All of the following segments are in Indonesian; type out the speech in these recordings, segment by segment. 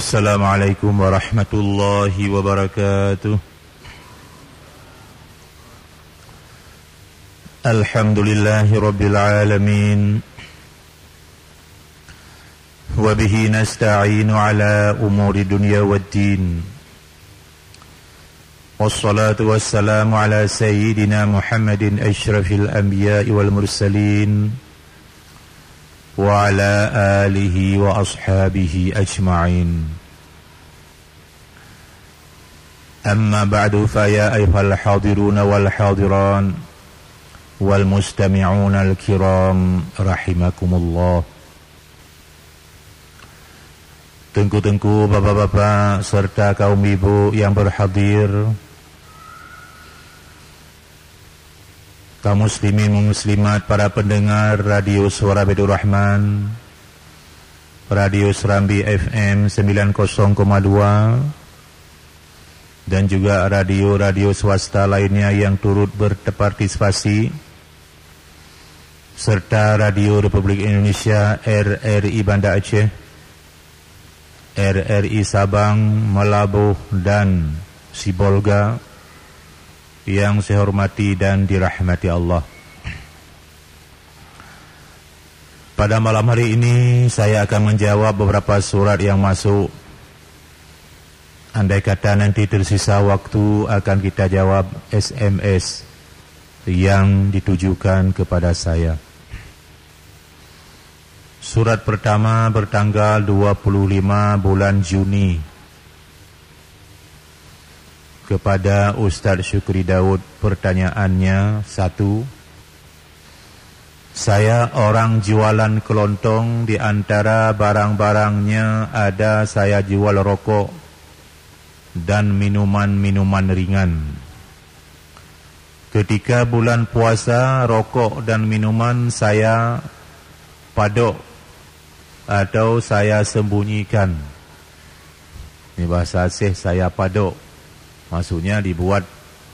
Assalamualaikum warahmatullahi wabarakatuh. Alhamdulillahi rabbil alamin. Wabihi nasta'inu ala umuri dunya waddin. Wassalatu wassalamu ala sayyidina Muhammadin ashrafil anbiya'i wal mursalin wa ala alihi wa ashabihi ajma'in. Amma ba'du fa ya ayyuhal hadiruna wal hadiran wal mustami'una al kiram rahimakumullah. Tengku-tengku, bapak-bapak serta kaum ibu yang berhadir, kaum muslimin muslimat, para pendengar Radio Suara Baitur Rahman, Radio Serambi FM 90,2 dan juga radio-radio swasta lainnya yang turut berpartisipasi, serta Radio Republik Indonesia RRI Banda Aceh, RRI Sabang, Melabuh dan Sibolga yang saya hormati dan dirahmati Allah. Pada malam hari ini saya akan menjawab beberapa surat yang masuk. Andai kata nanti tersisa waktu, akan kita jawab SMS yang ditujukan kepada saya. Surat pertama bertanggal 25 bulan Juni kepada Ustaz Syukri Daud. Pertanyaannya, 1. Saya orang jualan kelontong, di antara barang-barangnya ada saya jual rokok dan minuman-minuman ringan. Ketika bulan puasa, rokok dan minuman saya padok atau saya sembunyikan. Ini bahasa Aceh, saya padok. Maksudnya dibuat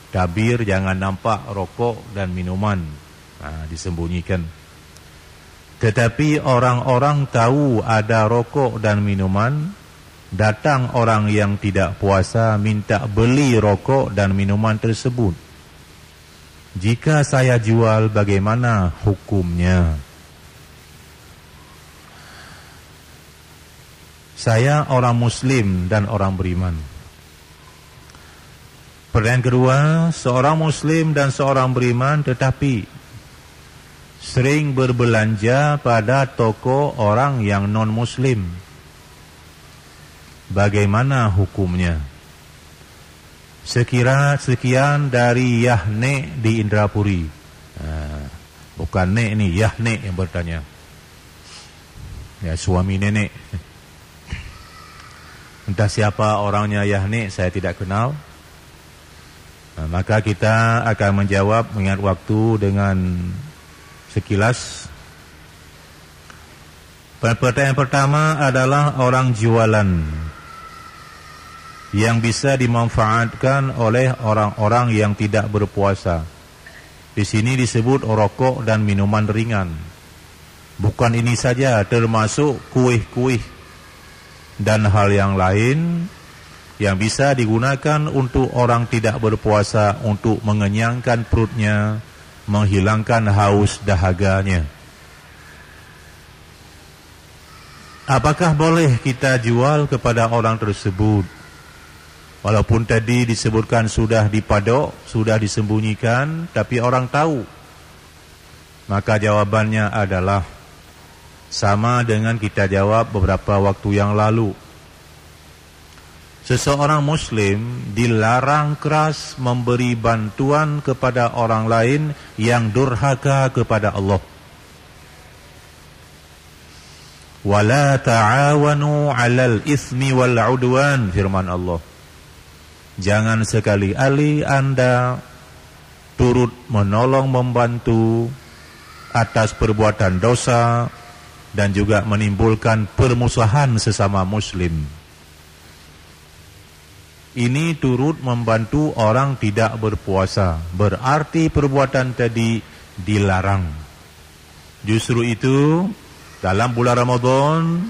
tabir, jangan nampak rokok dan minuman. Disembunyikan. Tetapi orang-orang tahu ada rokok dan minuman. Datang orang yang tidak puasa minta beli rokok dan minuman tersebut. Jika saya jual, bagaimana hukumnya? Saya orang muslim dan orang beriman. Pertanyaan kedua, seorang muslim dan seorang beriman tetapi sering berbelanja pada toko orang yang non-muslim. Bagaimana hukumnya? Sekian dari Yahne di Indrapuri. Bukan Nek ini, Yahne yang bertanya. Ya, suami nenek. Entah siapa orangnya Yahne, saya tidak kenal. Maka kita akan menjawab mengingat waktu dengan sekilas. Pertanyaan pertama adalah orang jualan yang bisa dimanfaatkan oleh orang-orang yang tidak berpuasa. Di sini disebut rokok dan minuman ringan. Bukan ini saja, termasuk kuih-kuih dan hal yang lain yang bisa digunakan untuk orang tidak berpuasa untuk mengenyangkan perutnya, menghilangkan haus dahaganya. Apakah boleh kita jual kepada orang tersebut? Walaupun tadi disebutkan sudah dipadok, sudah disembunyikan, tapi orang tahu. Maka jawabannya adalah sama dengan kita jawab beberapa waktu yang lalu. Seseorang muslim dilarang keras memberi bantuan kepada orang lain yang durhaka kepada Allah. Wala ta'awanu 'alal itsmi wal 'udwan, firman Allah. Jangan sekali-kali Anda turut menolong membantu atas perbuatan dosa dan juga menimbulkan permusuhan sesama muslim. Ini turut membantu orang tidak berpuasa. Berarti perbuatan tadi dilarang. Justru itu dalam bulan Ramadan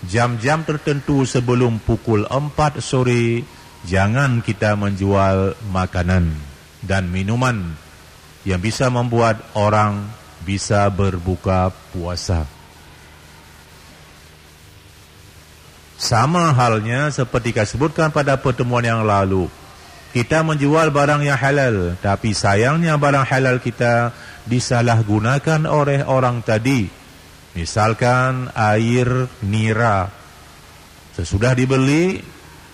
jam-jam tertentu sebelum pukul 4 sore, jangan kita menjual makanan dan minuman yang bisa membuat orang bisa berbuka puasa. Sama halnya seperti disebutkan pada pertemuan yang lalu, kita menjual barang yang halal, tapi sayangnya barang halal kita disalahgunakan oleh orang tadi. Misalkan air nira, sesudah dibeli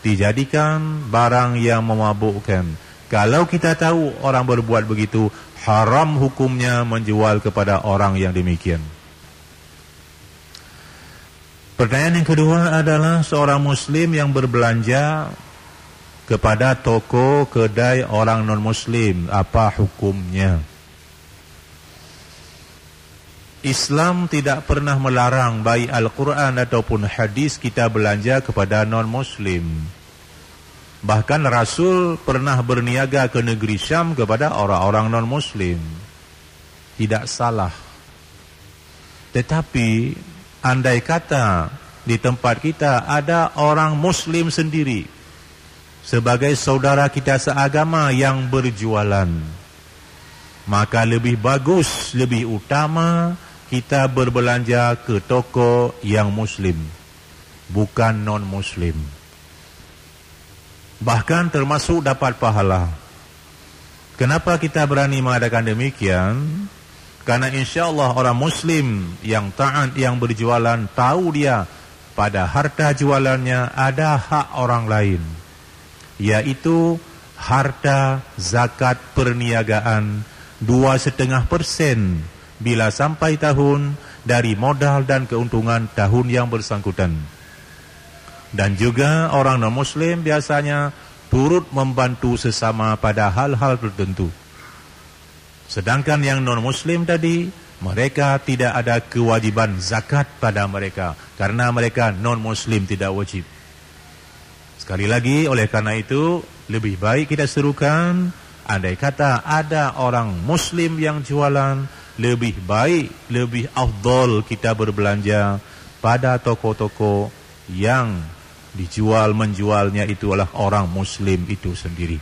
dijadikan barang yang memabukkan. Kalau kita tahu orang berbuat begitu, haram hukumnya menjual kepada orang yang demikian. Pertanyaan yang kedua adalah seorang muslim yang berbelanja kepada toko kedai orang non-muslim, apa hukumnya? Islam tidak pernah melarang baik Al-Quran ataupun hadis kita belanja kepada non-muslim. Bahkan Rasul pernah berniaga ke negeri Syam kepada orang-orang non-muslim. Tidak salah. Tetapi andai kata di tempat kita ada orang muslim sendiri sebagai saudara kita seagama yang berjualan, maka lebih bagus, lebih utama kita berbelanja ke toko yang muslim, bukan non-muslim. Bahkan termasuk dapat pahala. Kenapa kita berani mengadakan demikian? Karena insya-Allah orang muslim yang taat, yang berjualan, tahu dia pada harta jualannya ada hak orang lain, yaitu harta zakat perniagaan 2,5% bila sampai tahun dari modal dan keuntungan tahun yang bersangkutan. Dan juga orang non-muslim biasanya turut membantu sesama pada hal-hal tertentu. Sedangkan yang non-muslim tadi, mereka tidak ada kewajiban zakat pada mereka, karena mereka non-muslim, tidak wajib. Sekali lagi, oleh karena itu, lebih baik kita serukan, andai kata ada orang muslim yang jualan, lebih baik, lebih afdol kita berbelanja pada toko-toko yang menjualnya itu adalah orang muslim itu sendiri.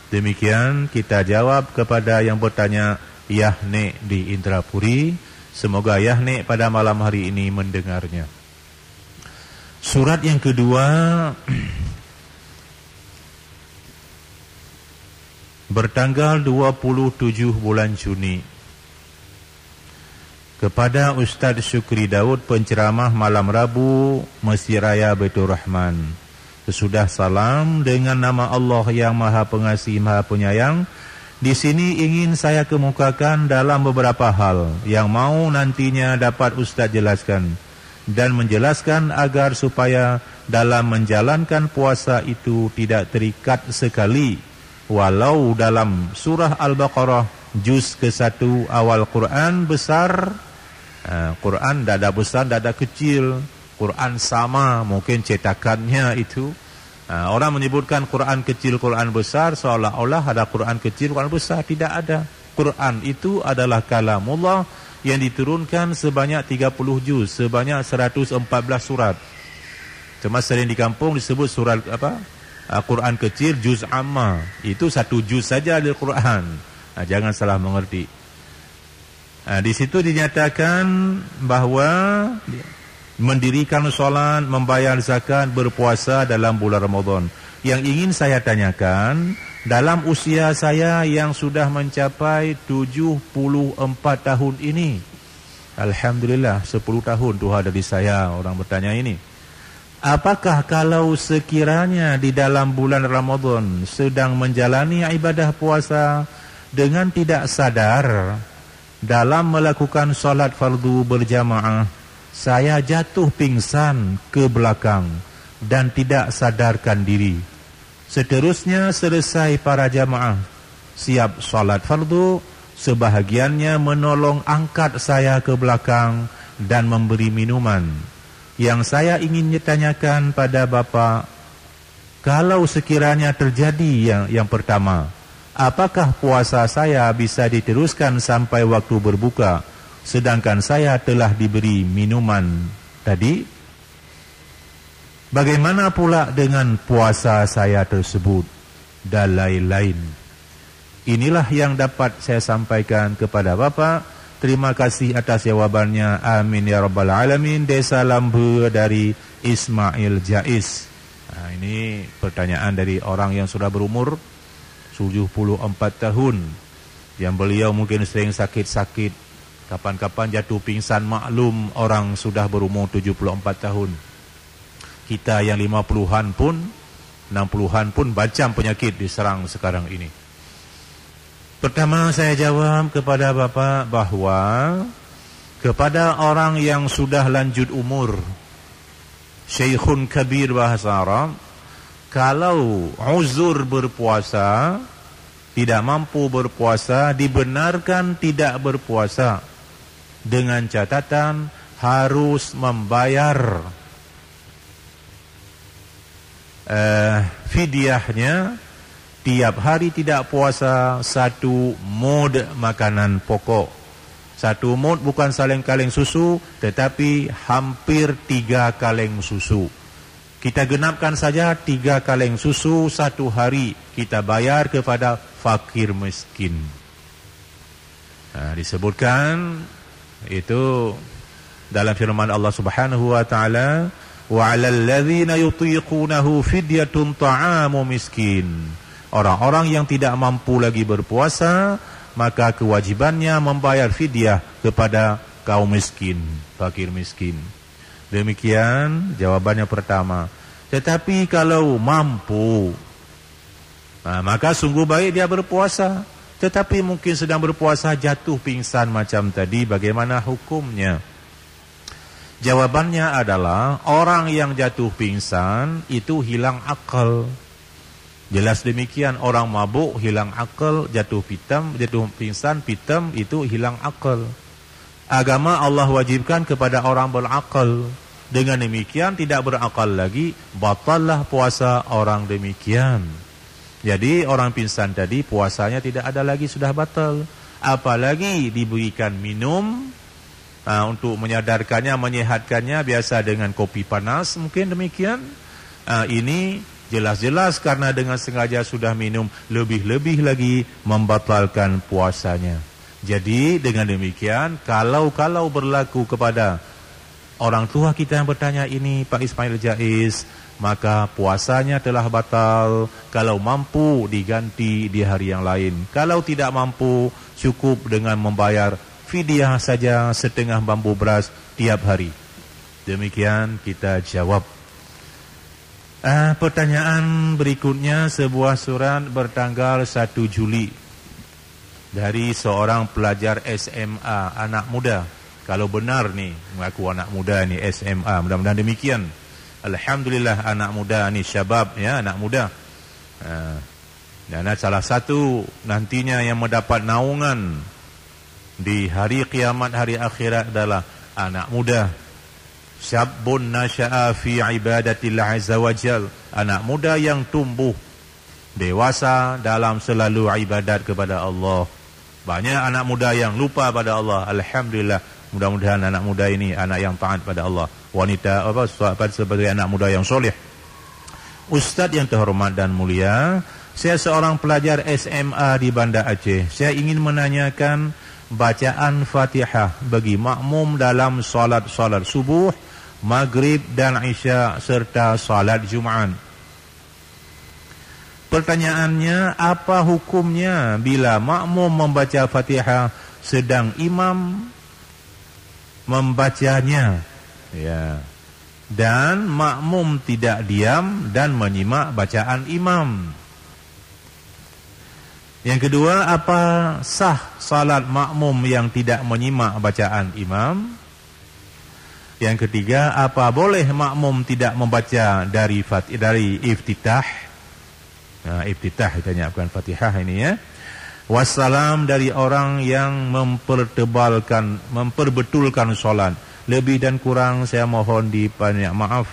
Demikian kita jawab kepada yang bertanya Yahne di Indrapuri. Semoga Yahne pada malam hari ini mendengarnya. Surat yang kedua bertanggal 27 bulan Juni, kepada Ustaz Syukri Daud, penceramah malam Rabu Masjid Raya Baitur Rahman. Sesudah salam, dengan nama Allah yang Maha Pengasih Maha Penyayang, di sini ingin saya kemukakan dalam beberapa hal yang mau nantinya dapat Ustaz jelaskan dan menjelaskan agar supaya dalam menjalankan puasa itu tidak terikat sekali, walau dalam surah Al-Baqarah juz ke-1 awal Quran besar, Quran tidak ada besar, tidak ada kecil, Quran sama, mungkin cetakannya itu. Orang menyebutkan Quran kecil, Quran besar, seolah-olah ada Quran kecil, Quran besar. Tidak ada. Quran itu adalah kalamullah yang diturunkan sebanyak 30 juz, sebanyak 114 surat. Cuma sering di kampung disebut surat Quran kecil, juz amma. Itu satu juz saja dari Quran. Jangan salah mengerti. Di situ dinyatakan bahawa mendirikan solat, membayar zakat, berpuasa dalam bulan Ramadan. Yang ingin saya tanyakan, dalam usia saya yang sudah mencapai 74 tahun ini, alhamdulillah 10 tahun Tuhan dari saya orang bertanya ini, apakah kalau sekiranya di dalam bulan Ramadan sedang menjalani ibadah puasa dengan tidak sadar dalam melakukan solat fardu berjamaah, saya jatuh pingsan ke belakang dan tidak sadarkan diri. Seterusnya selesai para jamaah siap solat fardu, sebahagiannya menolong angkat saya ke belakang dan memberi minuman. Yang saya ingin tanyakan pada Bapak, kalau sekiranya terjadi yang pertama, apakah puasa saya bisa diteruskan sampai waktu berbuka, sedangkan saya telah diberi minuman tadi? Bagaimana pula dengan puasa saya tersebut dan lain-lain? Inilah yang dapat saya sampaikan kepada Bapak. Terima kasih atas jawabannya. Amin ya rabbal alamin. Desa Lambu dari Ismail Jais. Nah, ini pertanyaan dari orang yang sudah berumur 74 tahun. Yang beliau mungkin sering sakit-sakit. Kapan-kapan jatuh pingsan, maklum orang sudah berumur 74 tahun. Kita yang 50-an pun, 60-an pun macam penyakit diserang sekarang ini. Pertama saya jawab kepada Bapak bahwa kepada orang yang sudah lanjut umur, Syekhun Kabir bahasa Arab, kalau uzur berpuasa, tidak mampu berpuasa, dibenarkan tidak berpuasa, dengan catatan harus membayar fidyahnya. Tiap hari tidak puasa 1 mud makanan pokok. 1 mud bukan kaleng susu, tetapi hampir 3 kaleng susu. Kita genapkan saja 3 kaleng susu 1 hari. Kita bayar kepada fakir miskin. Nah, disebutkan itu dalam firman Allah Subhanahu wa taala, wa 'alal ladzina yutiqunahu fidyatun ta'amu miskin. Orang-orang yang tidak mampu lagi berpuasa, maka kewajibannya membayar fidyah kepada kaum miskin, fakir miskin. Demikian jawabannya pertama. Tetapi kalau mampu, maka sungguh baik dia berpuasa. Tetapi mungkin sedang berpuasa jatuh pingsan macam tadi, bagaimana hukumnya? Jawabannya adalah orang yang jatuh pingsan itu hilang akal. Jelas demikian, orang mabuk hilang akal, jatuh pingsan, pitam itu hilang akal. Agama Allah wajibkan kepada orang berakal. Dengan demikian tidak berakal lagi, batallah puasa orang demikian. Jadi orang pingsan tadi puasanya tidak ada lagi, sudah batal. Apalagi diberikan minum untuk menyadarkannya, menyehatkannya, biasa dengan kopi panas mungkin demikian. Ini jelas-jelas karena dengan sengaja sudah minum, lebih-lebih lagi membatalkan puasanya. Jadi dengan demikian, kalau berlaku kepada orang tua kita yang bertanya ini, Pak Ismail Jais, maka puasanya telah batal. Kalau mampu diganti di hari yang lain. Kalau tidak mampu, cukup dengan membayar fidyah saja setengah bambu beras tiap hari. Demikian kita jawab. Pertanyaan berikutnya, sebuah surat bertanggal 1 Juli dari seorang pelajar SMA, anak muda. Kalau benar nih, mengaku anak muda ni SMA, mudah-mudahan demikian. Alhamdulillah anak muda ni syabab, ya, anak muda. Dan salah satu nantinya yang mendapat naungan di hari kiamat, hari akhirat adalah anak muda. Syabun nasya'a fi ibadatillah azza wa jal. Anak muda yang tumbuh dewasa dalam selalu ibadat kepada Allah. Banyak anak muda yang lupa pada Allah. Alhamdulillah, mudah-mudahan anak muda ini anak yang taat pada Allah. Wanita sebagai anak muda yang soleh. Ustaz yang terhormat dan mulia, saya seorang pelajar SMA di Banda Aceh. Saya ingin menanyakan bacaan Fatihah bagi makmum dalam salat subuh, maghrib dan isya serta salat Jumat. Pertanyaannya, apa hukumnya bila makmum membaca Fatihah sedang imam membacanya, ya, dan makmum tidak diam dan menyimak bacaan imam? Yang kedua, apa sah salat makmum yang tidak menyimak bacaan imam? Yang ketiga, apa boleh makmum tidak membaca dari iftitah? Nah, iftitah ditanya, bukan Fatihah ini, ya. Wassalam dari orang yang memperbetulkan solat. Lebih dan kurang saya mohon dibanyak maaf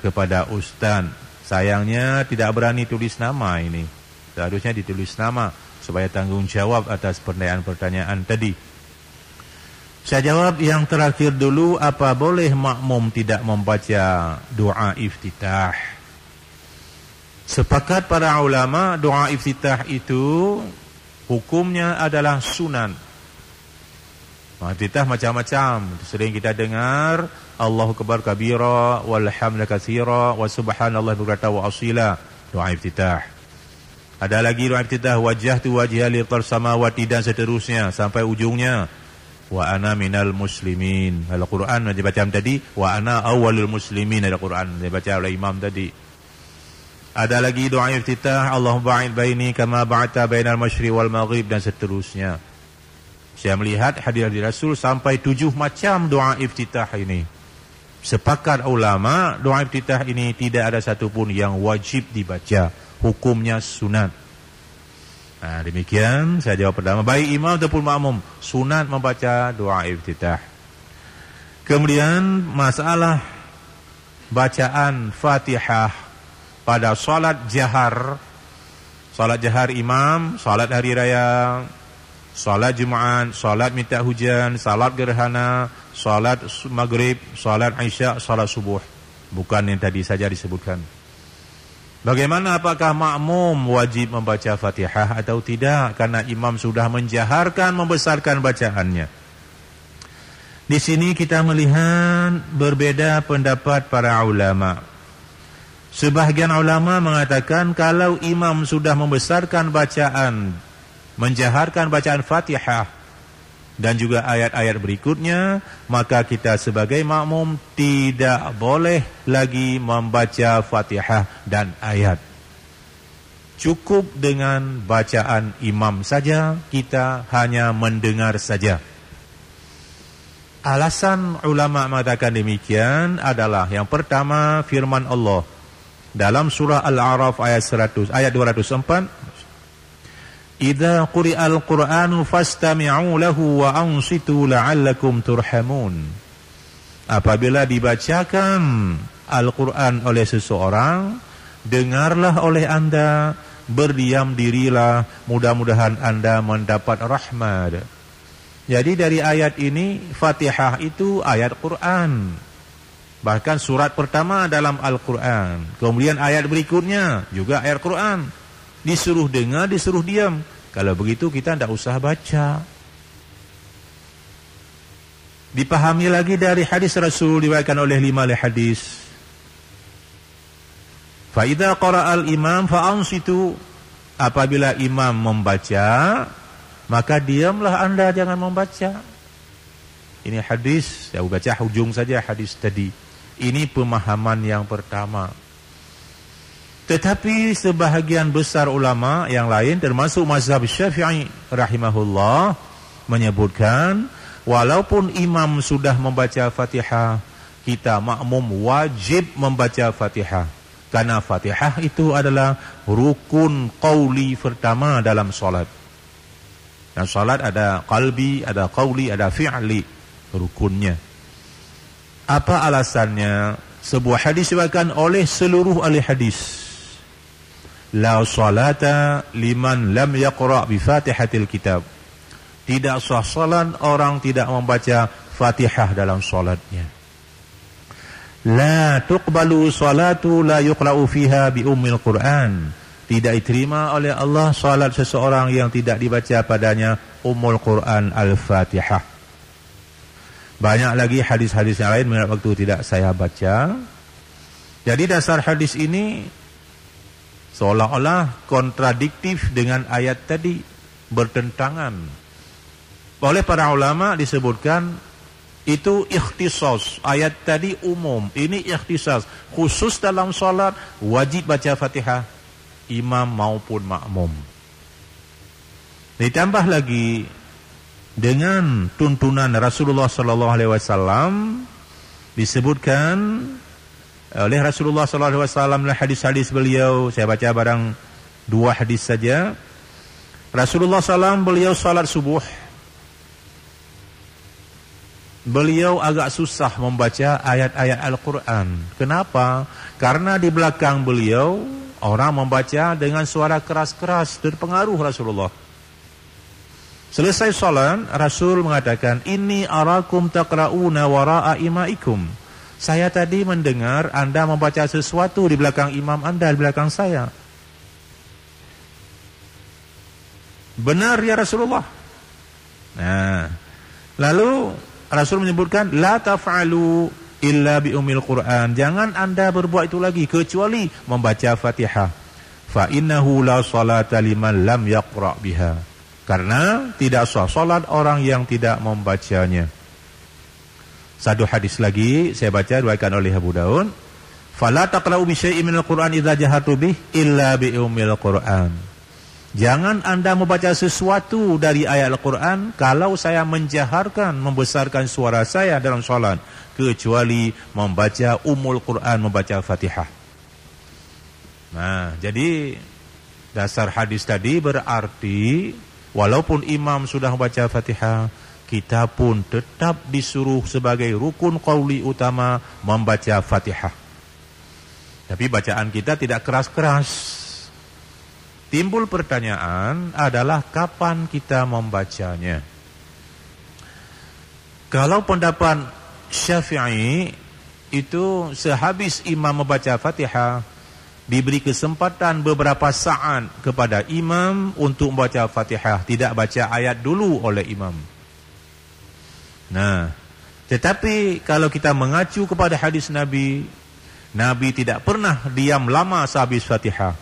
kepada Ustaz. Sayangnya tidak berani tulis nama ini. Seharusnya ditulis nama supaya tanggung jawab atas pertanyaan-pertanyaan tadi. Saya jawab yang terakhir dulu, apa boleh makmum tidak membaca doa iftitah? Sepakat para ulama, doa iftitah itu hukumnya adalah sunan. Iftitah macam-macam. Sering kita dengar Allahu akbar kabira walhamdulillah katsira wa subhanallah bukratan wa asila. Doa iftitah. Ada lagi doa iftitah, wajjahtu wajhiya lil samawati dan seterusnya sampai ujungnya wa ana minal muslimin. Al-Quran dibaca tadi, wa ana awwalul muslimin, Al-Quran dibaca oleh imam tadi. Ada lagi doa iftitah, Allahumma ba'id baini kama ba'ata bainal masyriq wal maghrib dan seterusnya. Saya melihat hadis Rasul sampai 7 macam doa iftitah ini. Sepakat ulama, doa iftitah ini tidak ada satupun yang wajib dibaca, hukumnya sunat. Nah, demikian saya jawab pertama, baik imam ataupun makmum sunat membaca doa iftitah. Kemudian masalah bacaan Fatihah pada salat jahar imam, salat hari raya, salat Jumaat, salat minta hujan, salat gerhana, salat maghrib, salat isya, salat subuh. Bukan yang tadi saja disebutkan. Bagaimana, apakah makmum wajib membaca Fatihah atau tidak? Karena imam sudah menjaharkan, membesarkan bacaannya. Di sini kita melihat berbeda pendapat para ulama. Sebahagian ulama mengatakan kalau imam sudah membesarkan bacaan, menjaharkan bacaan Fatihah dan juga ayat-ayat berikutnya, maka kita sebagai makmum tidak boleh lagi membaca Fatihah dan ayat. Cukup dengan bacaan imam saja, kita hanya mendengar saja. Alasan ulama mengatakan demikian adalah yang pertama, firman Allah dalam surah Al-A'raf ayat 204, idza quri'al Qur'anu fastami'u lahu wa ansitu la'allakum turhamun. Apabila dibacakan Al-Quran oleh seseorang, dengarlah oleh anda, berdiam dirilah, mudah-mudahan anda mendapat rahmat. Jadi dari ayat ini, Fatihah itu ayat Quran, bahkan surat pertama dalam Al-Quran. Kemudian ayat berikutnya juga ayat Quran. Disuruh dengar, disuruh diam. Kalau begitu kita tidak usah baca. Dipahami lagi dari hadis Rasul diriwayatkan oleh 5 hadis. Fa idza qara'al imam fa ansitu. Apabila imam membaca, maka diamlah anda, jangan membaca. Ini hadis, saya baca ujung saja hadis tadi. Ini pemahaman yang pertama. Tetapi sebahagian besar ulama yang lain termasuk mazhab Syafi'i rahimahullah menyebutkan walaupun imam sudah membaca Fatihah, kita makmum wajib membaca Fatihah. Karena Fatihah itu adalah rukun qauli pertama dalam salat. Dan salat ada qalbi, ada qauli, ada fi'li rukunnya. Apa alasannya? Sebuah hadis diriwayatkan oleh seluruh ahli hadis. La salata liman lam yaqra' bi Fatihatil kitab. Tidak sah salat orang tidak membaca Fatihah dalam salatnya. La tuqbalu salatu la yuqra'u fiha bi ummil Qur'an. Tidak diterima oleh Allah salat seseorang yang tidak dibaca padanya Ummul Quran Al-Fatihah. Banyak lagi hadis-hadis yang lain, menurut waktu tidak saya baca. Jadi dasar hadis ini seolah-olah kontradiktif dengan ayat tadi, bertentangan. Oleh para ulama disebutkan itu ikhtisas. Ayat tadi umum, ini ikhtisas. Khusus dalam salat wajib baca Fatihah, imam maupun makmum. Ditambah lagi dengan tuntunan Rasulullah sallallahu alaihi wasallam, disebutkan oleh Rasulullah sallallahu alaihi wasallam dalam hadis-hadis beliau, saya baca barang 2 hadis saja. Rasulullah SAW beliau salat subuh, beliau agak susah membaca ayat-ayat Al-Quran. Kenapa? Karena di belakang beliau orang membaca dengan suara keras-keras, terpengaruh Rasulullah. Selesai salat, Rasul mengatakan, "Inni arakum taqra'una wara'a imaikum." Saya tadi mendengar Anda membaca sesuatu di belakang imam Anda, di belakang saya. Benar ya Rasulullah. Nah, lalu Rasul menyebutkan, "La taf'alu illa bi ummil Qur'an." Jangan Anda berbuat itu lagi kecuali membaca Fatihah. Fa innahu la salata liman lam yaqra' biha. Karena tidak sah salat orang yang tidak membacanya. Satu hadis lagi saya baca diriwayatkan oleh Abu Daud. Fala taqra'u bi syai'in minal Qur'an idza jahatu bih illa bi ummil Qur'an. Jangan Anda membaca sesuatu dari ayat Al-Quran kalau saya menjaharkan, membesarkan suara saya dalam salat, kecuali membaca Ummul Quran, membaca Fatihah. Nah, jadi dasar hadis tadi berarti walaupun imam sudah membaca Fatihah, kita pun tetap disuruh sebagai rukun qauli utama membaca Fatihah. Tapi bacaan kita tidak keras-keras. Timbul pertanyaan adalah kapan kita membacanya. Kalau pendapat Syafi'i itu sehabis imam membaca Fatihah, diberi kesempatan beberapa saat kepada imam untuk membaca Fatihah, tidak baca ayat dulu oleh imam. Nah, tetapi kalau kita mengacu kepada hadis Nabi, Nabi tidak pernah diam lama sehabis Fatihah.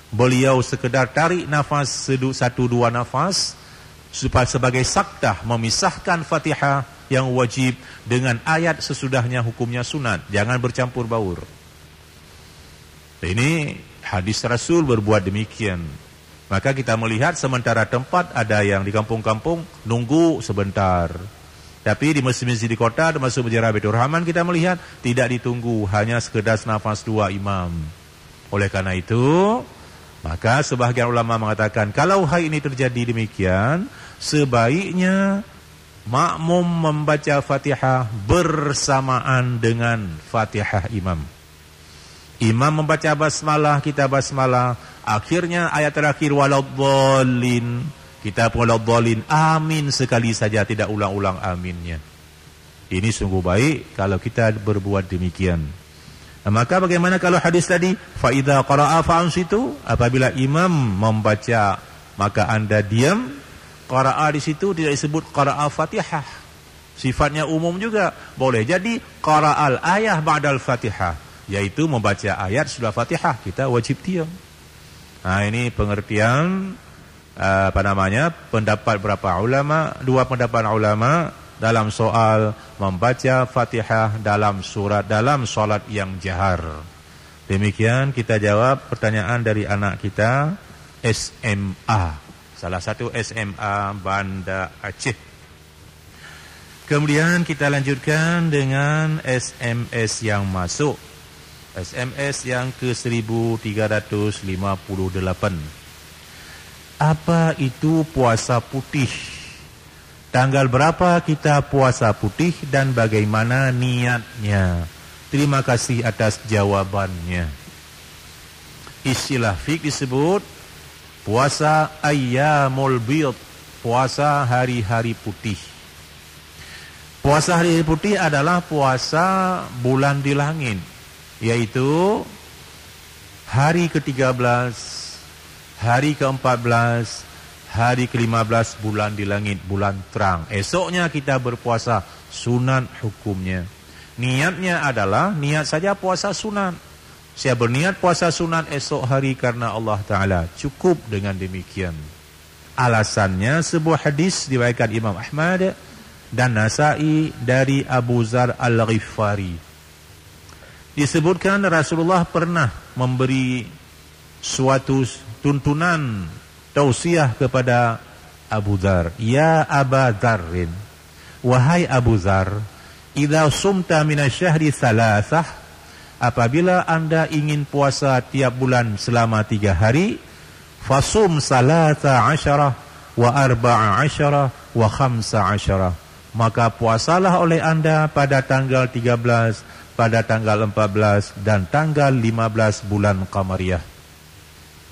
Beliau sekedar tarik nafas satu dua nafas supaya sebagai sakdah memisahkan Fatihah yang wajib dengan ayat sesudahnya hukumnya sunat, jangan bercampur baur. Ini hadis Rasul berbuat demikian. Maka kita melihat sementara tempat ada yang di kampung-kampung nunggu sebentar. Tapi di masjid-masjid di kota termasuk Masjid Baitur Rahman kita melihat tidak ditunggu, hanya sekedar nafas dua imam. Oleh karena itu, maka sebahagian ulama mengatakan kalau hal ini terjadi demikian, sebaiknya makmum membaca Fatihah bersamaan dengan Fatihah imam. Imam membaca basmalah, kita basmalah, akhirnya ayat terakhir waladhdallin, kita pun waladhdallin, amin sekali saja, tidak ulang-ulang aminnya. Ini sungguh baik kalau kita berbuat demikian. Maka bagaimana kalau hadis tadi fa idza qara'a fa'ansitu, apabila imam membaca maka Anda diam. Qara'a di situ tidak disebut qara'a Fatihah. Sifatnya umum juga. Boleh jadi qara'al ayah ba'dal Fatihah, yaitu membaca ayat sudah Fatihah, kita wajib diam. Nah, ini pengertian pendapat berapa ulama, dua pendapat ulama dalam soal membaca Fatihah dalam salat yang jahar. Demikian kita jawab pertanyaan dari anak kita SMA, salah satu SMA Banda Aceh. Kemudian kita lanjutkan dengan SMS yang masuk. SMS yang ke 1358. Apa itu puasa putih? Tanggal berapa kita puasa putih dan bagaimana niatnya? Terima kasih atas jawabannya. Istilah fiqh disebut puasa ayyamul bid, puasa hari-hari putih. Puasa hari-hari putih adalah puasa bulan di langit, yaitu hari ke-13, hari ke-14, hari ke-15 bulan di langit, bulan terang. Esoknya kita berpuasa, sunat hukumnya. Niatnya adalah niat saja puasa sunat. Saya berniat puasa sunat esok hari karena Allah Ta'ala. Cukup dengan demikian. Alasannya sebuah hadis diriwayatkan Imam Ahmad dan Nasa'i dari Abu Dzar Al-Ghifari. Disebutkan Rasulullah pernah memberi suatu tuntunan tausiah kepada Abu Dzar. Ya Aba Dzarrin, wahai Abu Dzar, idza sumta minasyahri thalathah, apabila Anda ingin puasa tiap bulan selama 3 hari, fasum salata asyarah wa arba'a asyarah wa khamsa asyarah, maka puasalah oleh Anda pada tanggal 13, pada tanggal 14 dan tanggal 15 bulan Qamariyah.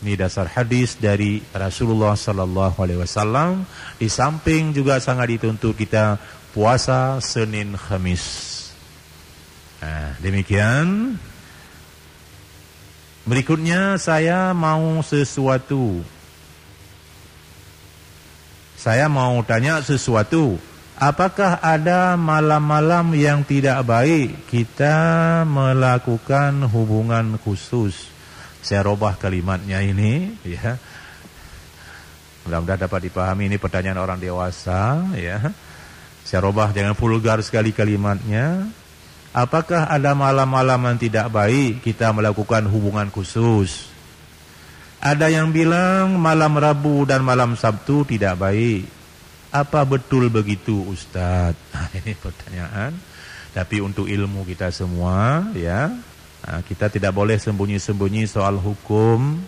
Ini dasar hadis dari Rasulullah sallallahu alaihi wasallam. Di samping juga sangat dituntut kita puasa Senin Khamis. Nah, demikian. Berikutnya saya mau sesuatu. Saya mau tanya sesuatu. Apakah ada malam-malam yang tidak baik kita melakukan hubungan khusus? Saya robah kalimatnya ini, ya. Mudah-mudahan dapat dipahami, ini pertanyaan orang dewasa, ya. Saya robah, jangan vulgar sekali kalimatnya. Apakah ada malam-malam yang tidak baik kita melakukan hubungan khusus? Ada yang bilang malam Rabu dan malam Sabtu tidak baik. Apa betul begitu, Ustaz? Nah, ini pertanyaan. Tapi untuk ilmu kita semua, ya, kita tidak boleh sembunyi-sembunyi soal hukum.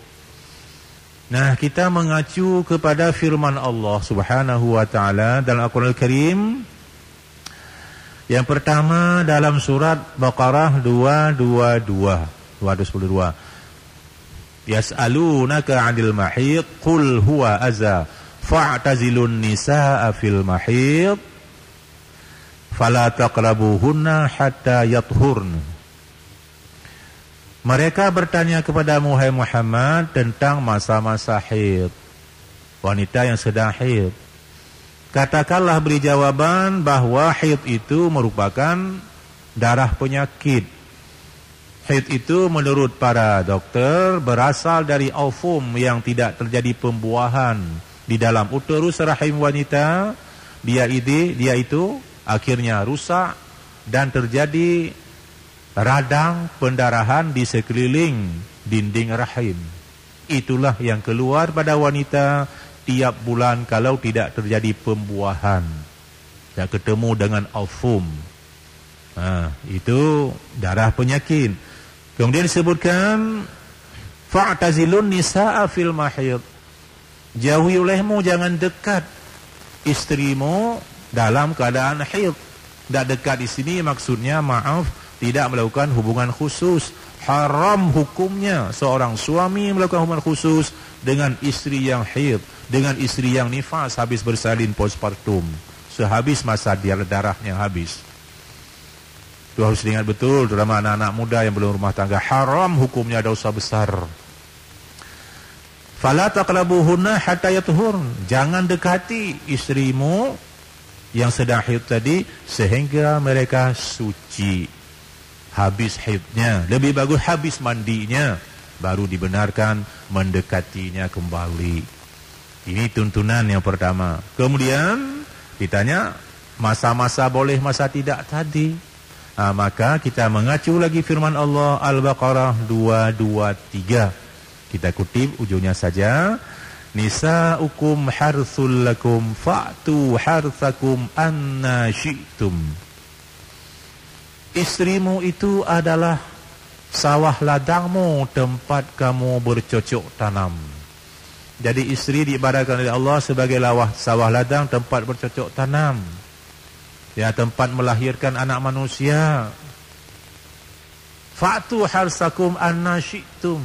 Nah, kita mengacu kepada firman Allah Subhanahu wa taala dalam Al-Qur'an Al-Karim. Yang pertama dalam surat Baqarah 222. Yas'alunaka 'anil mahid qul huwa adza fa'tazilun nisaa fil mahid fala taqrabuhunna hatta yathurn. Mereka bertanya kepada Muhammad tentang masa-masa haid, wanita yang sedang haid. Katakanlah, beri jawaban bahwa haid itu merupakan darah penyakit. Haid itu menurut para dokter berasal dari ovum yang tidak terjadi pembuahan di dalam uterus rahim wanita. Dia itu akhirnya rusak dan terjadi radang pendarahan di sekeliling dinding rahim. Itulah yang keluar pada wanita tiap bulan kalau tidak terjadi pembuahan. Tidak ketemu dengan ovum. Itu darah penyakit. Kemudian disebutkan fa'tazilun nisaa fil mahid. Jauhi olehmu, jangan dekat istrimu dalam keadaan haid. Tidak dekat di sini maksudnya, maaf, tidak melakukan hubungan khusus. Haram hukumnya seorang suami melakukan hubungan khusus dengan istri yang haid, dengan istri yang nifas habis bersalin postpartum, sehabis masa darahnya habis. Itu harus diingat betul, terutama anak-anak muda yang belum rumah tangga. Haram hukumnya, dosa besar. Fala taqrabuhunna hatta yathurn. Jangan dekati istrimu yang sedang haid tadi sehingga mereka suci. Habis haidnya, lebih bagus habis mandinya, baru dibenarkan mendekatinya kembali. Ini tuntunan yang pertama. Kemudian ditanya masa-masa boleh, masa tidak tadi. Maka kita mengacu lagi firman Allah Al-Baqarah 223. Kita kutip ujungnya saja. Nisa'ukum harthul lakum fa'tu harthakum anna syi'tum. Istrimu itu adalah sawah ladangmu, tempat kamu bercocok tanam. Jadi istri diibaratkan oleh Allah sebagai sawah ladang, tempat bercocok tanam. Ya, tempat melahirkan anak manusia. Fa'tu harthakum anna syi'tum.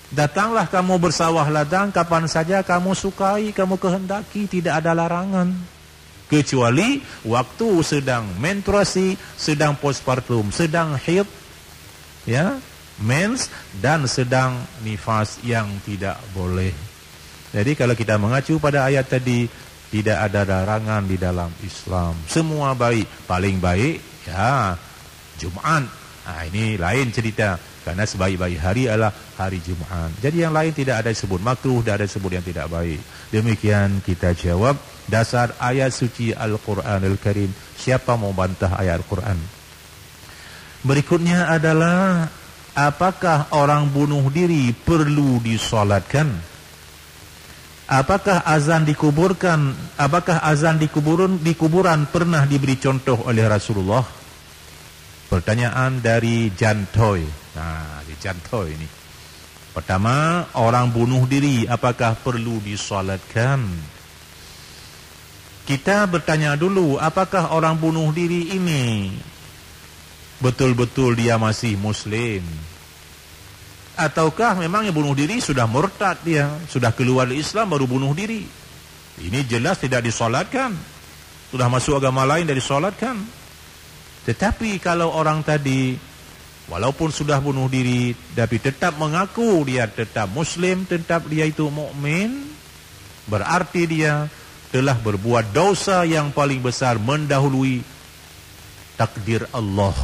Datanglah kamu bersawah ladang kapan saja kamu sukai, kamu kehendaki, tidak ada larangan. Kecuali waktu sedang menstruasi, sedang postpartum, sedang haid, ya, mens, dan sedang nifas yang tidak boleh. Jadi kalau kita mengacu pada ayat tadi, tidak ada larangan di dalam Islam. Semua baik, paling baik ya Jumat. Ini lain cerita, karena sebaik-baik hari adalah hari Jumat. Jadi yang lain tidak ada disebut makruh, tidak ada disebut yang tidak baik. Demikian kita jawab dasar ayat suci Al-Quranul Karim. Siapa mau bantah ayat Al-Quran? Berikutnya adalah, apakah orang bunuh diri perlu disolatkan? Apakah azan dikuburkan? Apakah azan di kuburan pernah diberi contoh oleh Rasulullah? Pertanyaan dari Jantoy. Di Jantoy ini. Pertama, orang bunuh diri apakah perlu disolatkan? Kita bertanya dulu, apakah orang bunuh diri ini betul-betul dia masih Muslim? Ataukah memangnya bunuh diri sudah murtad dia, sudah keluar dari Islam baru bunuh diri? Ini jelas tidak disolatkan, sudah masuk agama lain dari solatkan. Tetapi kalau orang tadi walaupun sudah bunuh diri tapi tetap mengaku dia tetap muslim, tetap dia itu mukmin, berarti dia telah berbuat dosa yang paling besar mendahului takdir Allah.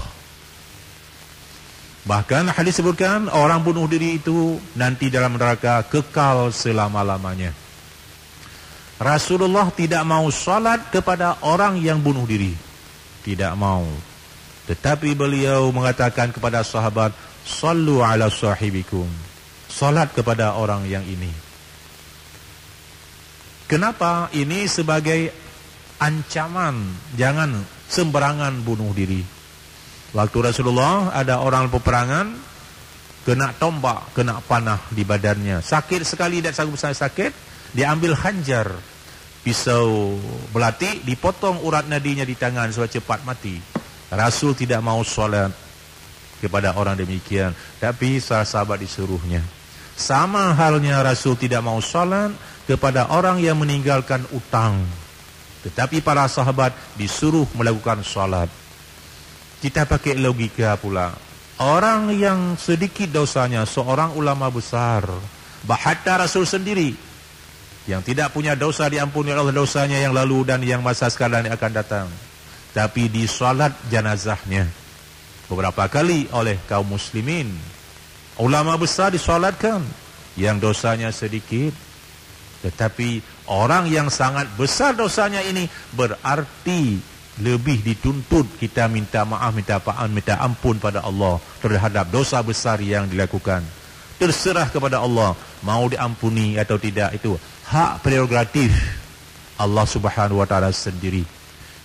Bahkan hadis sebutkan orang bunuh diri itu nanti dalam neraka kekal selama-lamanya. Rasulullah tidak mau salat kepada orang yang bunuh diri, tidak mau. Tetapi beliau mengatakan kepada sahabat, sallu ala sahibikum, salat kepada orang yang ini. Kenapa? Ini sebagai ancaman, jangan sembarangan bunuh diri. Waktu Rasulullah ada orang peperangan kena tombak, kena panah di badannya, sakit sekali, tidak sanggup sakit, diambil hanjar, pisau belati, dipotong urat nadinya di tangan supaya cepat mati. Rasul tidak mau salat kepada orang demikian, tapi sahabat disuruhnya. Sama halnya Rasul tidak mau salat kepada orang yang meninggalkan utang, tetapi para sahabat disuruh melakukan salat. Kita pakai logika pula. Orang yang sedikit dosanya, seorang ulama besar, hatta Rasul sendiri yang tidak punya dosa diampuni Allah dosanya yang lalu dan yang masa sekarang yang akan datang, tapi disolat jenazahnya beberapa kali oleh kaum muslimin. Ulama besar disolatkan yang dosanya sedikit, tetapi orang yang sangat besar dosanya ini berarti lebih dituntut kita minta maaf, minta ampun pada Allah terhadap dosa besar yang dilakukan. Terserah kepada Allah mau diampuni atau tidak, itu hak prerogatif Allah Subhanahu wa taala sendiri.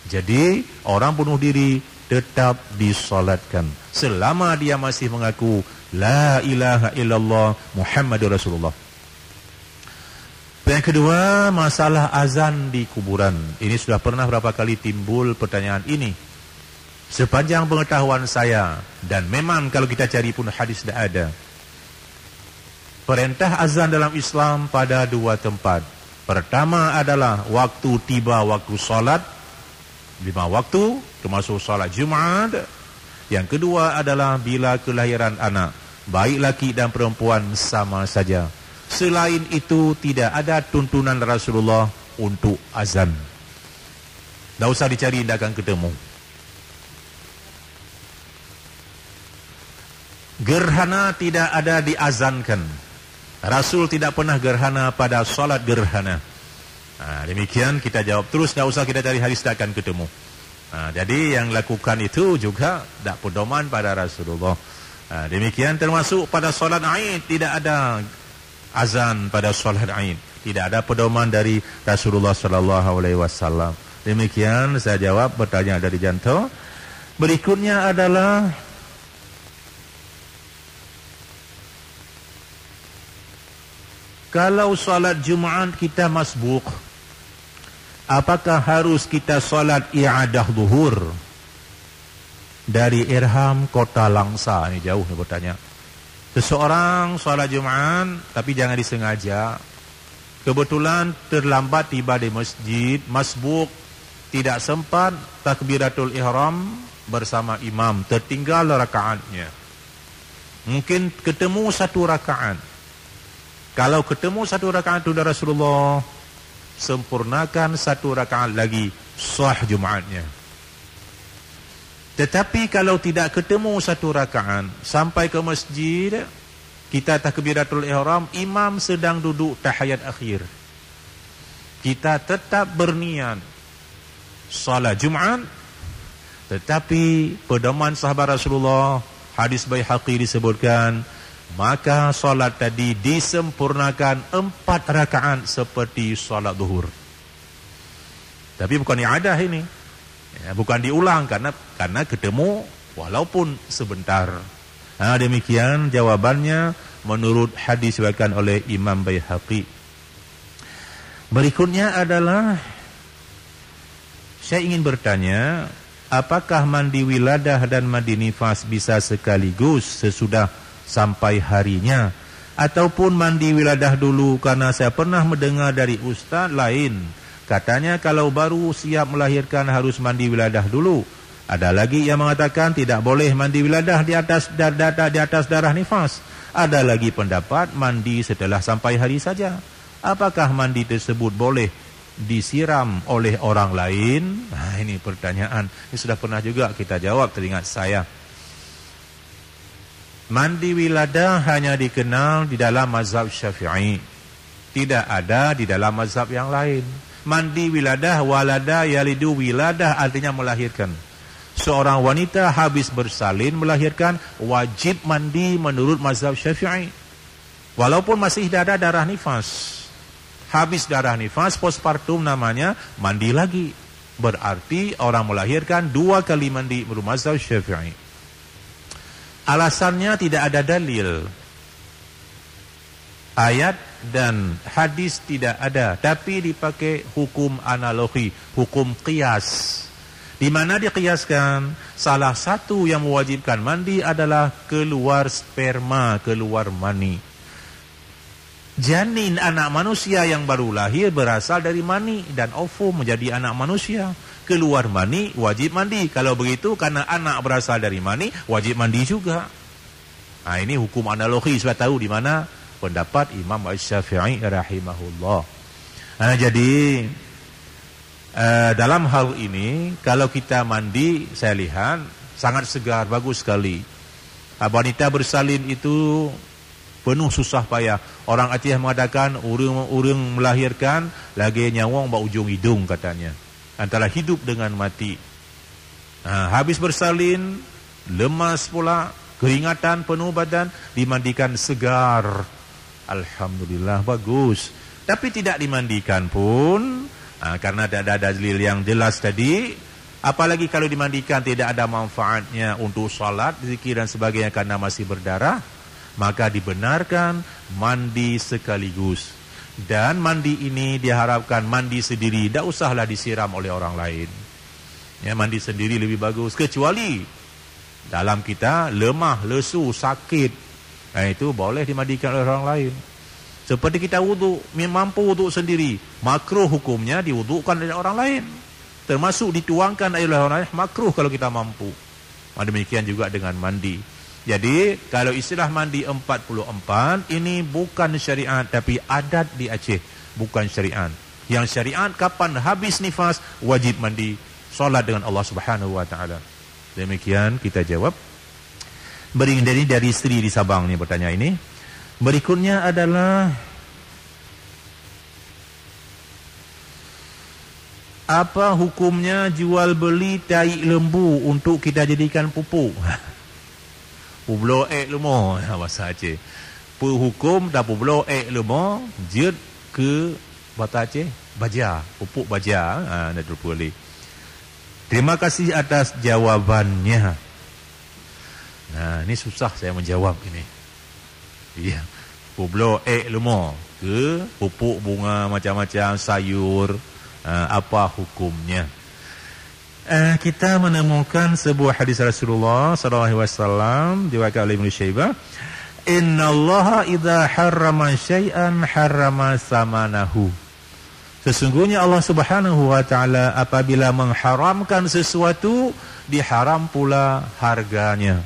Jadi orang bunuh diri tetap disolatkan selama dia masih mengaku la ilaha illallah Muhammadur Rasulullah. Yang kedua, masalah azan di kuburan. Ini sudah pernah berapa kali timbul pertanyaan ini. Sepanjang pengetahuan saya, dan memang kalau kita cari pun hadis tidak ada. Perintah azan dalam Islam pada dua tempat. Pertama adalah waktu tiba waktu salat, 5 waktu, termasuk salat Jumat. Yang kedua adalah bila kelahiran anak, baik laki dan perempuan sama saja. Selain itu tidak ada tuntunan Rasulullah untuk azan. Tak usah dicari, tidak akan ketemu. Gerhana tidak ada diazankan. Rasul tidak pernah gerhana pada salat gerhana. Demikian kita jawab terus, tak usah kita cari hadis, tak akan ketemu. Jadi yang lakukan itu juga tak pedoman pada Rasulullah. Demikian termasuk pada salat Aid tidak ada azan pada salat Aid, tidak ada pedoman dari Rasulullah sallallahu alaihi wasallam. Demikian saya jawab pertanyaan dari Janto. Berikutnya adalah kalau salat Jumat kita masbuk, apakah harus kita salat i'adah zuhur dari Irham Kota Langsa? Ini jauh nih bertanya. Seseorang sholat Jumat tapi jangan disengaja, kebetulan terlambat tiba di masjid, masbuk, tidak sempat takbiratul ihram bersama imam, tertinggal rakaatnya. Mungkin ketemu 1 rakaat. Kalau ketemu 1 rakaat itu dari Rasulullah, sempurnakan 1 rakaat lagi, sah Jumatnya. Tetapi kalau tidak ketemu 1 rakaat, sampai ke masjid, kita takbiratul ihram, imam sedang duduk tahiyat akhir, kita tetap berniat salat Jumat. Tetapi pedoman sahabat Rasulullah, hadis Baihaqi disebutkan, maka salat tadi disempurnakan 4 rakaat seperti salat zuhur. Tapi bukan i'adah ini, bukan diulang karena ketemu walaupun sebentar. Demikian jawabannya menurut hadis diriwayatkan oleh Imam Baihaqi. Berikutnya adalah saya ingin bertanya, apakah mandi wiladah dan mandi nifas bisa sekaligus sesudah sampai harinya. Ataupun mandi wiladah dulu, karena saya pernah mendengar dari ustaz lain, katanya kalau baru siap melahirkan harus mandi wiladah dulu. Ada lagi yang mengatakan tidak boleh mandi wiladah di atas darah nifas. Ada lagi pendapat mandi setelah sampai hari saja. Apakah mandi tersebut boleh disiram oleh orang lain? Nah, ini pertanyaan. Ini sudah pernah juga kita jawab, teringat saya. Mandi wiladah hanya dikenal di dalam mazhab Syafi'i. Tidak ada di dalam mazhab yang lain. Mandi wiladah, walada yalidu wiladah, artinya melahirkan. Seorang wanita habis bersalin melahirkan, wajib mandi menurut mazhab Syafi'i. Walaupun masih ada darah nifas. Habis darah nifas, postpartum namanya, mandi lagi. Berarti orang melahirkan 2 kali mandi menurut mazhab Syafi'i. Alasannya tidak ada dalil. Ayat dan hadis tidak ada, tapi dipakai hukum analogi, hukum qiyas. Di mana diqiyaskan, salah satu yang mewajibkan mandi adalah keluar sperma, keluar mani. Janin anak manusia yang baru lahir berasal dari mani dan ovum menjadi anak manusia. Keluar mani, wajib mandi. Kalau begitu, karena anak berasal dari mani, wajib mandi juga. Nah, ini hukum analogi, supaya tahu di mana pendapat Imam Asy-Syafi'i rahimahullah. Nah, jadi dalam hal ini, kalau kita mandi, saya lihat sangat segar, bagus sekali. Wanita bersalin itu penuh susah payah. Orang Aceh mengatakan urang melahirkan lagi nyawang bak ujung hidung katanya. Antara hidup dengan mati. Habis bersalin, lemas pula, keringatan penuh badan, dimandikan segar. Alhamdulillah, bagus. Tapi tidak dimandikan pun, karena tidak ada dalil yang jelas tadi, apalagi kalau dimandikan tidak ada manfaatnya untuk salat, zikir dan sebagainya karena masih berdarah, maka dibenarkan mandi sekaligus. Dan mandi ini diharapkan mandi sendiri, tidak usahlah disiram oleh orang lain. Ya, mandi sendiri lebih bagus, kecuali dalam kita lemah, lesu, sakit, itu boleh dimandikan oleh orang lain. Seperti kita wuduk, mampu wuduk sendiri, makruh hukumnya diwudukkan oleh orang lain. Termasuk dituangkan oleh orang lain, makruh kalau kita mampu. Demikian juga dengan mandi. Jadi, kalau istilah mandi 44, ini bukan syariat, tapi adat di Aceh. Bukan syariat. Yang syariat, kapan habis nifas, wajib mandi. Solat dengan Allah Subhanahu Wa Taala. Demikian kita jawab. Beri dari Sri di Sabang ni bertanya ini. Berikutnya adalah, apa hukumnya jual beli tai lembu untuk kita jadikan pupuk? Publo lembu, bahasa Aceh. Hukum dah publo lembu, jid ke bahasa Aceh, baja, pupuk baja, nak boleh. Terima kasih atas jawabannya. Nah, ini susah saya menjawab ini. Iya, publo lembu ke pupuk bunga macam-macam sayur, apa hukumnya? Kita menemukan sebuah hadis Rasulullah sallallahu alaihi wasallam diriwayatkan oleh Ibnu Syaibah, innallaha idza harrama syai'an harrama samanahu. Sesungguhnya Allah Subhanahu wa taala apabila mengharamkan sesuatu, diharam pula harganya.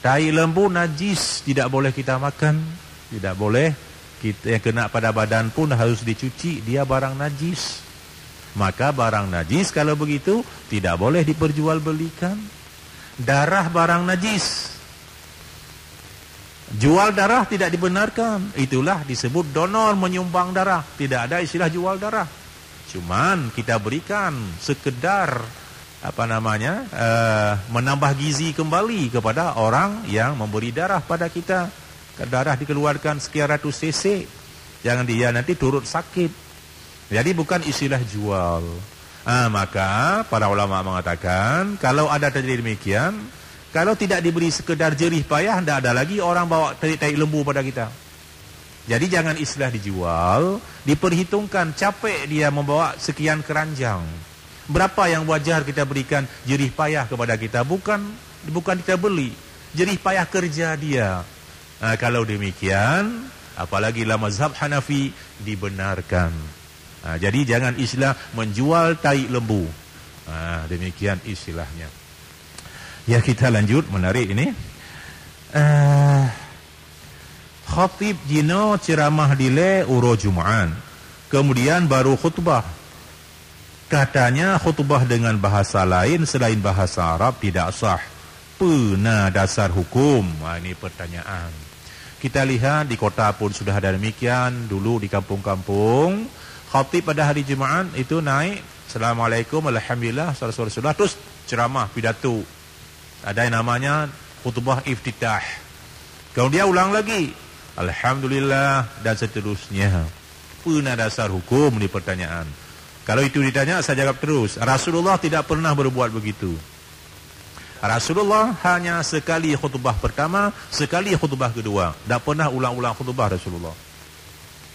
Tai lembu najis, tidak boleh kita makan, tidak boleh. Kita yang kena pada badan pun harus dicuci, dia barang najis. Maka barang najis kalau begitu tidak boleh diperjualbelikan. Darah barang najis, jual darah tidak dibenarkan. Itulah disebut donor, menyumbang darah. Tidak ada istilah jual darah. Cuman kita berikan sekedar menambah gizi kembali kepada orang yang memberi darah pada kita. Darah dikeluarkan sekian ratus cc, jangan dia nanti turut sakit. Jadi bukan istilah jual. Maka para ulama mengatakan, kalau ada terjadi demikian, kalau tidak diberi sekedar jerih payah, tidak ada lagi orang bawa tai lembu pada kita. Jadi jangan istilah dijual, diperhitungkan capek dia membawa sekian keranjang. Berapa yang wajar kita berikan jerih payah kepada kita, bukan kita beli. jerih payah kerja dia. Kalau demikian, apalagi dalam mazhab Hanafi, dibenarkan. Jadi jangan istilah menjual tai lembu. Demikian istilahnya. Ya, kita lanjut, menarik ini. Khatib jino ceramah dile uro Jum'an. Kemudian baru khutbah. Katanya khutbah dengan bahasa lain selain bahasa Arab tidak sah. Pena dasar hukum? Ini pertanyaan. Kita lihat di kota pun sudah ada demikian. Dulu di kampung-kampung, khatib pada hari Jumaat itu naik, Assalamualaikum, Alhamdulillah, Rasulullah, terus ceramah, pidato. Ada yang namanya khutbah iftitah. Kemudian dia ulang lagi, Alhamdulillah, dan seterusnya. Pena dasar hukum? Ini pertanyaan. Kalau itu ditanya, saya jawab terus. Rasulullah tidak pernah berbuat begitu. Rasulullah hanya sekali khutbah pertama, sekali khutbah kedua. Tak pernah ulang-ulang khutbah Rasulullah.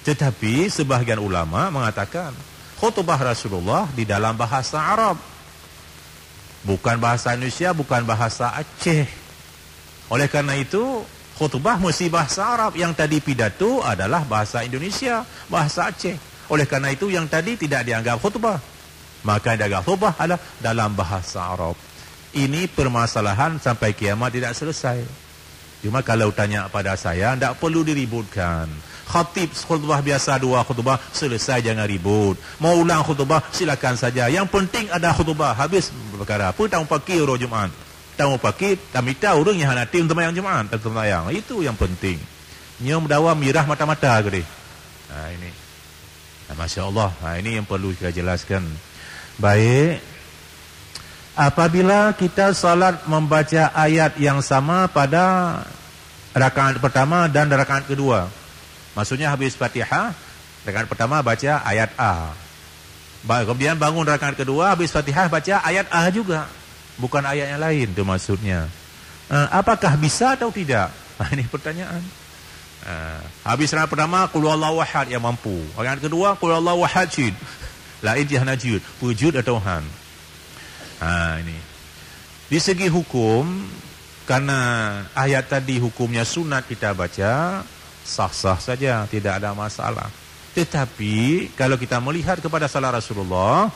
Tetapi sebahagian ulama mengatakan khutbah Rasulullah di dalam bahasa Arab. Bukan bahasa Indonesia, bukan bahasa Aceh. Oleh karena itu, khutbah mesti bahasa Arab. Yang tadi pidato adalah bahasa Indonesia, bahasa Aceh. Oleh karena itu, yang tadi tidak dianggap khutbah. Maka yang dianggap khutbah adalah dalam bahasa Arab. Ini permasalahan sampai kiamat tidak selesai. Cuma kalau tanya pada saya, tidak perlu diributkan. Khatib khutbah biasa 2 khutbah, selesai, jangan ribut. Mau ulang khutbah, silakan saja. Yang penting ada khutbah, habis perkara. Apa tahu pakai orang Jumaat? Tahu pakai, kami tahu orangnya hana tim temayang Jumaat, temayang. Itu yang penting. Nyom dawa mirah mata-mata gede. Ini. Masya Allah. Ini yang perlu kita jelaskan. Baik. Apabila kita salat membaca ayat yang sama pada rakaat pertama dan rakaat kedua. Maksudnya habis Fatihah, rakaat pertama baca ayat A. Kemudian bangun rakaat kedua, habis Fatihah baca ayat A juga. Bukan ayat yang lain, itu maksudnya. Apakah bisa atau tidak? Ini pertanyaan. Habis rakaat pertama, Qul huwallahu ahad yang mampu. Rakaat kedua, Qul huwallahu ahad syid. Lain jahana jud, wujud atau Tuhan. Ini. Di segi hukum, karena ayat tadi hukumnya sunat kita baca, sah-sah saja, tidak ada masalah. Tetapi kalau kita melihat kepada salat Rasulullah,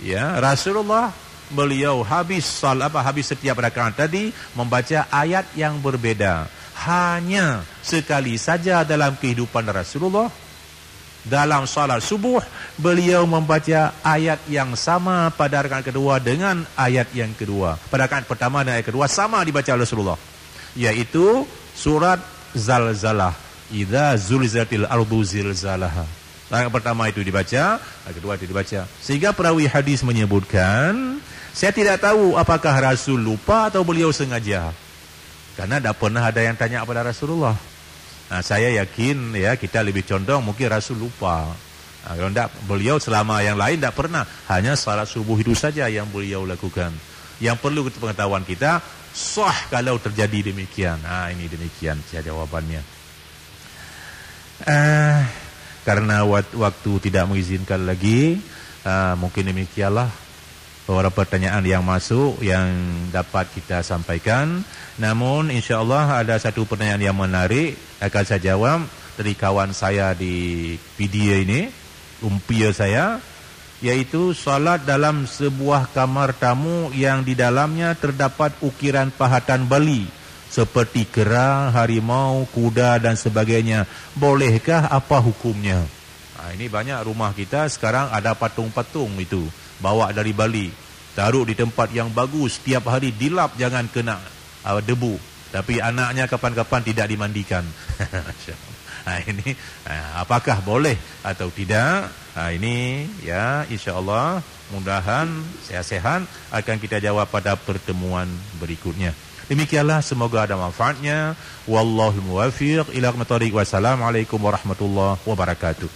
ya, Rasulullah beliau habis setiap rakaat tadi membaca ayat yang berbeda. Hanya sekali saja dalam kehidupan Rasulullah, dalam salat subuh, beliau membaca ayat yang sama pada rakaat kedua dengan ayat yang kedua. Pada rakaat pertama dan ayat kedua sama dibaca Rasulullah, yaitu surat Zalzalah. Idza zulzilatil ardu zilzalaha. Rakaat pertama itu dibaca, rakaat kedua itu dibaca. Sehingga perawi hadis menyebutkan, saya tidak tahu apakah Rasul lupa atau beliau sengaja. Karena tidak pernah ada yang tanya kepada Rasulullah. Saya yakin ya kita lebih condong mungkin Rasul lupa. Kalau tidak, beliau selama yang lain tidak pernah. Hanya salat subuh itu saja yang beliau lakukan. Yang perlu pengetahuan kita, sah kalau terjadi demikian. Ini demikian jawabannya. Karena waktu tidak mengizinkan lagi, mungkin demikianlah beberapa pertanyaan yang masuk yang dapat kita sampaikan. Namun insyaAllah ada satu pertanyaan yang menarik akan saya jawab dari kawan saya di video ini, umpia saya, yaitu salat dalam sebuah kamar tamu yang di dalamnya terdapat ukiran pahatan Bali seperti kera, harimau, kuda dan sebagainya. Bolehkah, apa hukumnya? Ini banyak rumah kita sekarang ada patung-patung itu, bawa dari Bali, taruh di tempat yang bagus, tiap hari dilap jangan kena debu, tapi anaknya kapan-kapan tidak dimandikan. Ini apakah boleh atau tidak? Ini ya insya-Allah mudah-mudahan sehat-sehat akan kita jawab pada pertemuan berikutnya. Demikianlah, semoga ada manfaatnya. Wallahul muwaffiq ila aqwamit thoriq. Wassalamualaikum warahmatullahi wabarakatuh.